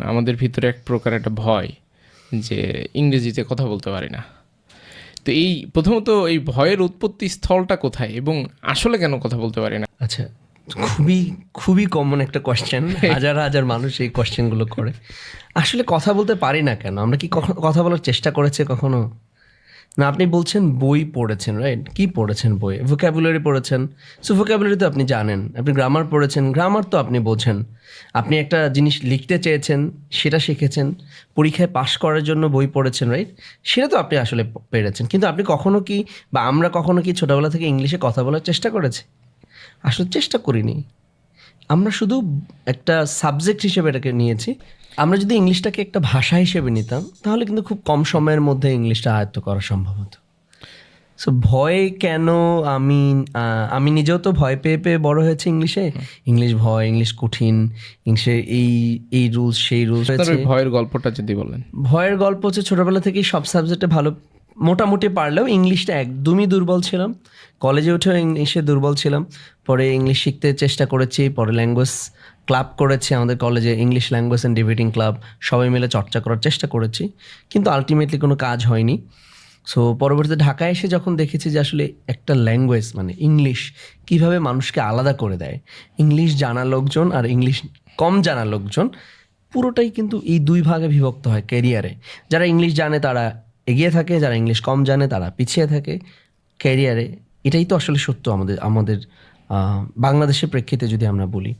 আমাদের ভিতরে এক প্রকার একটা ভয় যে ইংরেজিতে কথা বলতে পারি না। তো এই প্রথমত এই ভয়ের উৎপত্তি স্থলটা কোথায় এবং আসলে কেন কথা বলতে পারি না? আচ্ছা, খুবই খুবই কমন একটা কোয়েশ্চেন, হাজার হাজার মানুষ এই কোয়েশ্চেনগুলো করে। আসলে কথা বলতে পারি না কেন? আমরা কি কখনো কথা বলার চেষ্টা করেছে কখনো? না, আপনি বলছেন বই পড়েছেন, রাইট? কি পড়েছেন বই? ভোক্যাবুলারি পড়েছেন। সো ভোক্যাবুলারি তো আপনি জানেন। আপনি গ্রামার পড়েছেন, গ্রামার তো আপনি বোঝেন। আপনি একটা জিনিস লিখতে চেয়েছেন, সেটা শিখেছেন। পরীক্ষায় পাশ করার জন্য বই পড়েছেন, রাইট? সেটা তো আপনি আসলে পেরেছেন। কিন্তু আপনি কখনো কি, বা আমরা কখনো কি ছোটবেলা থেকে ইংলিশে কথা বলার চেষ্টা করেছি? আসলে চেষ্টা করিনি। আমরা শুধু একটা সাবজেক্ট হিসেবে এটাকে নিয়েছি। আমরা যদি ইংলিশটাকে একটা ভাষা হিসেবে নিতাম, তাহলে কিন্তু খুব কম সময়ের মধ্যে ইংলিশটা আয়ত্ত করা সম্ভব হতো। সো ভয় কেন? আমি আমি নিজেও তো ভয় পেয়ে পেয়ে বড় হয়েছি ইংলিশে। ইংলিশ ভয়, ইংলিশ কঠিন, ইংলিশে এই রুলস সেই রুলস আপনার হয়েছে। ওই ভয়ের গল্পটা যদি বলেন। ভয়ের গল্প হচ্ছে, ছোটোবেলা থেকেই সব সাবজেক্টে ভালো মোটামুটি পারলেও ইংলিশটা একদমই দুর্বল ছিলাম। কলেজে উঠেও ইংলিশে দুর্বল ছিলাম। পরে ইংলিশ শিখতে চেষ্টা করেছি, পরে ল্যাঙ্গুয়েজ ক্লাব করেছি আমাদের কলেজে, English language and debating club. সবাই মিলে চর্চা করার চেষ্টা করেছি, কিন্তু আলটিমেটলি কোনো কাজ হয়নি। সো পরবর্তীতে ঢাকায় এসে যখন দেখেছি যে আসলে একটা ল্যাঙ্গুয়েজ মানে ইংলিশ কীভাবে মানুষকে আলাদা করে দেয়, ইংলিশ জানা লোকজন আর ইংলিশ কম জানা লোকজন পুরোটাই কিন্তু এই দুই ভাগে বিভক্ত হয় ক্যারিয়ারে। যারা ইংলিশ জানে তারা এগিয়ে থাকে, যারা ইংলিশ কম জানে তারা পিছিয়ে থাকে ক্যারিয়ারে। এটাই তো আসলে সত্য আমাদের আমাদের বাংলাদেশের প্রেক্ষিতে যদি আমরা বলি।